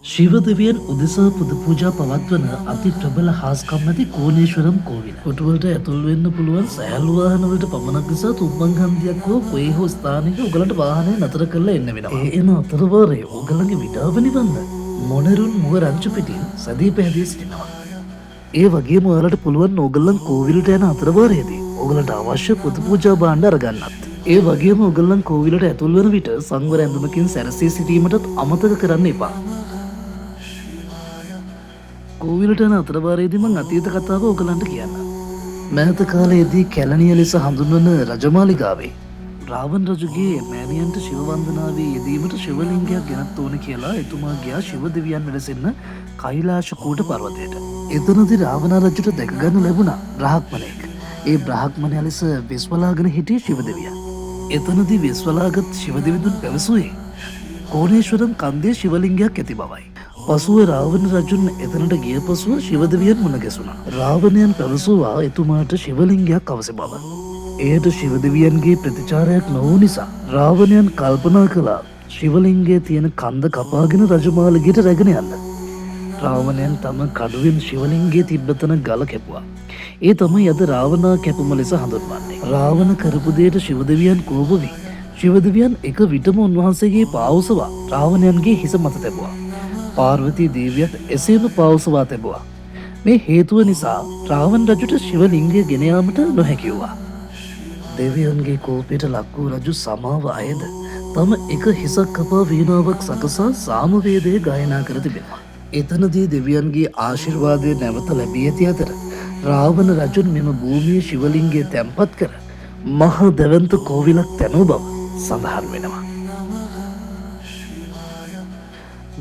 ශිව දෙවියන් උදෙසා පුද පූජා පවත්වන අති ප්‍රබල හාස්කම් ඇති කෝණේශ්වරම් කෝවිල. කොටුවලට ඇතුල් වෙන්න පුළුවන් සෑහළු වාහන වලට පමණක් නිසා තුම්බන් හන්දියක් හෝ කොහේ හෝ ස්ථානයක ඔයගලන්ට වාහනය නතර කරලා එන්න වෙනවා. ඒ එන අතරවාරයේ ඔයගලගේ විඩාව නිවන්න මොණරුන් මුව රංචු පිටින් සදී පැහැදී සිටිනවා. ඒ වගේම ඔයාලට පුළුවන් ඕගොල්ලන් කෝවිලට යන අතරවාරයේදී ඔයගලන්ට අවශ්‍ය පුද පූජා භාණ්ඩ අරගන්නත්. ඒ වගේම ඔයගොල්ලන් කෝවිලට ඇතුල් වන විට සංවර ඇඳුමකින් සැරසී සිටීමටත් අමතක කරන්න එපා. කෝවිලට යන අතරවාරයේදී මං අතීත කතාව ඔයගලන්ට කියන්න. මෑත කාලයේදී කැලණිය ලෙස හඳුන්වන රජමාලිගාවේ රාවණ රජුගේ මෑණියන්ට ශිව වන්දනාවේ යෙදීමට ශිවලිංගයක් ගෙනත් ඕන කියලා එතුමා ගියා ශිව දෙවියන් වැඩ සිටින කෛලාශ කූට පර්වතයට. එතනදී රාවණ රජුට දැක ගන්න ලැබුණා බ්‍රාහ්මණයෙක්. ඒ බ්‍රාහ්මණයා ලෙස වෙස්වලාගෙන හිටියේ ශිව දෙවියන්. එතනදී වෙස්වලාගත් ශිව දෙවිඳුන් පැවසුවේ කෝණේශ්වරම් කන්දේ ශිවලිංගයක් ඇති බවයි. පසුව රාවණ රජුන් එතනට ගිය පසුව ශිව දෙවියන් මුණ ගැසුණා. රාවණයන් පැවසුවා එතුමාට ශිවලිංගයක් අවශ්‍ය බව. එයට ශිව දෙවියන්ගේ ප්‍රතිචාරයක් නොවූ නිසා රාවණයන් කල්පනා කළා ශිවලිංගයේ තියෙන කන්ද කපාගෙන රජමාලිගයට රැගෙන යන්න. රාවණයන් තම කඩුවෙන් ශිවලිංගයේ තිබ්බතන ගල කැපුවා. ඒ තමයි අද රාවණා කැපුම ලෙස හඳුන්වන්නේ. රාවණ කරපු දෙයට ශිව දෙවියන් කෝප වී ශිව දෙවියන් එක විටම උන්වහන්සේගේ පාවුසවා රාවණයන්ගේ හිස මත තැබුවා. පාර්වතී දේවියත් එසේම පාවුසවා තැබුවා. මේ හේතුව නිසා රාවණ රජුට ශිවලිංගය ගෙන යාමට නොහැකි වුණා. දෙවියන්ගේ කෝපයට ලක් වූ රජු සමාව අයද තම එක හිසක් කපා වීණාවක් සකසා සාමවේදය ගායනා කර තිබෙනවා. එතනදී දෙවියන්ගේ ආශිර්වාදය නැවත ලැබී ඇති අතර රාවණ රජුන් මෙම භූමියේ ශිවලිංගය තැන්පත් කර මහ දැවැන්ත කෝවිලක් තැනූ බව සඳහන් වෙනවා.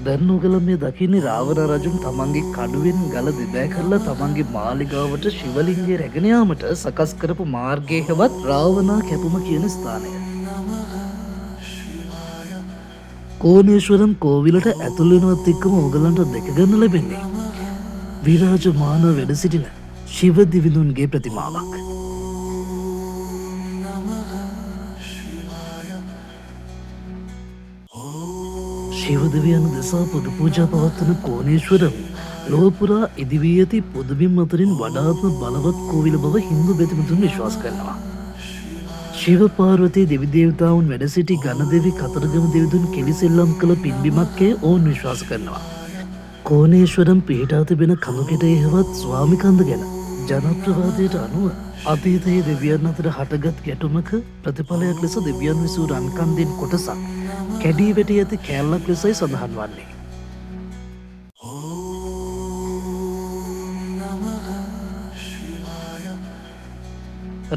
දැන් ඔයගොල්ලෝ මේ දකින්නේ රාවණ රජුන් තමන්ගේ කඩුවෙන් ගල දෙබෑ කරලා තමන්ගේ මාලිගාවට ශිවලිංගය රැගෙන යාමට සකස් කරපු මාර්ගයේ හෙවත් රාවණා කැපුම කියන ස්ථානය. කෝණේශ්වරම් කෝවිලට ඇතුල් වෙනවත් එක්කම ඔයගොල්ලන්ට දැක ගන්න ලැබෙන්නේ විරාජමාන වැඩ සිටින ශිව දිවිඳුන්ගේ ප්‍රතිමාවක්. ශිව දෙවියන් දෙසා පුද පූජා පවත්වන කෝණේශ්වරම් ලොව පුරා ඉදිවී ඇති පුදබිම් අතරින් වඩාත්ම බලවත් කෝවිල බව හින්දු බෙදමුතුන් විශ්වාස කරනවා. ශිව පාර්වතී දෙවි දේවතාවුන් වැඩ සිටි ගණදෙවි කතරගම දෙවිඳුන් කෙලිසෙල්ලම් කළ පින්බිමක්කේ ඔවුන් විශ්වාස කරනවා. කෝණේශ්වරම් පිහිටා තිබෙන කඳුකෙටේ හෙවත් ස්වාමිකන්ද ගැන ජනප්‍රවාදයට අනුව අතීතයේ දෙවියන් අතර හටගත් ගැටුමක ප්‍රතිඵලයක් ලෙස දෙවියන් විසූ රන්කන්දෙන් කොටසක් කැඩී වැටී ඇති කෑල්ලක් ලෙසයි සඳහන් වන්නේ.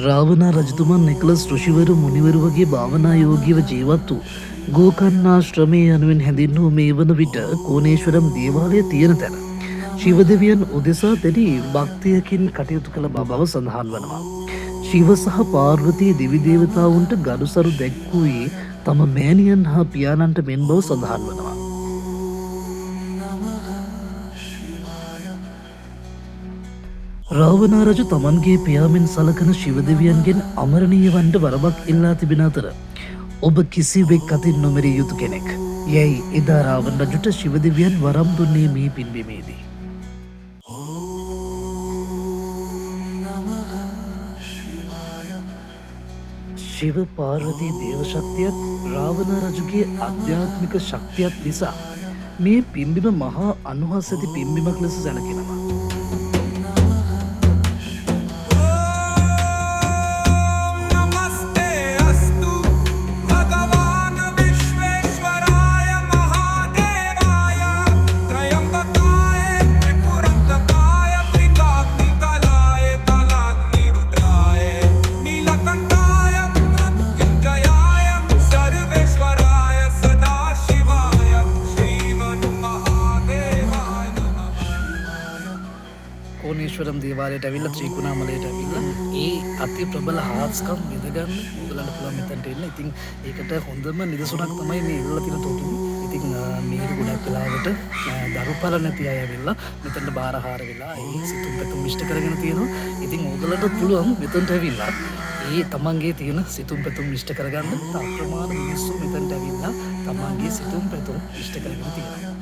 රාවණා රජතුමන් නිකලස් ඍෂිවරු මුනිවරු වගේ භාවනා යෝගීව ජීවත් වූ ගෝකර්ණාශ්‍රමයේ යනුවෙන් හැඳින්වූ මේ වන විට කෝණේශ්වරම් දේවාලය තියෙන තැන ශිව දෙවියන් උදෙසා දැඩි භක්තියකින් කටයුතු කළ බව සඳහන් වනවා. ශිව සහ පාර්වතී දෙවි දේවතාවුන්ට ගරුසරු දැක්වූයේ තම මෑණියන් හා පියාණන්ට මෙන් බව සඳහන් වනවා. රාවණා රජු තමන්ගේ පියාමෙන් සලකන ශිව දෙවියන්ගෙන් අමරණීය වන්ට වරමක් ඉල්ලා තිබෙන අතර ඔබ කිසිවෙක් අතින් නොමැරිය යුතු කෙනෙක් යැයි එදා රාවණ රජුට ශිව දෙවියන් වරම් දුන්නේ මේ පින්බිමේදී. ශිව පාර්වතී දේව ශක්තියත් රාවණ රජුගේ අධ්‍යාත්මික ශක්තියත් නිසා මේ පින්බිම මහා අනුහස් ඇති පින්බිමක් ලෙස සැලකෙනවා. කෝණේශ්වරම් දේවාලයට ඇවිල්ලා ත්‍රිකුණාමලයට ඇවිල්ලා ඒ අති ප්‍රබල හාස්කම් විඳගන්න ඔයගලන්ට පුළුවන් මෙතනට එන්න. ඉතින් ඒකට හොඳම නිදසුනක් තමයි මේ ඉල්ලලා තියෙන තොටින්. ඉතින් මේක ගොඩක් වෙලාවට දරුපල නැති අය ඇවිල්ලා මෙතනට බාරහාර වෙලා ඒ සිතුම් පැතුම් ඉෂ්ට කරගෙන තියෙනවා. ඉතින් ඔයගලන්ට පුළුවන් මෙතනට ඇවිල්ලා ඒ තමන්ගේ තියෙන සිතුම් පැතුම් ඉෂ්ට කරගන්න අප්‍රමාණ මිනිස්සු මෙතනට ඇවිල්ලා තමන්ගේ සිතුම් පැතුම් ඉෂ්ට කරගෙන තියෙනවා.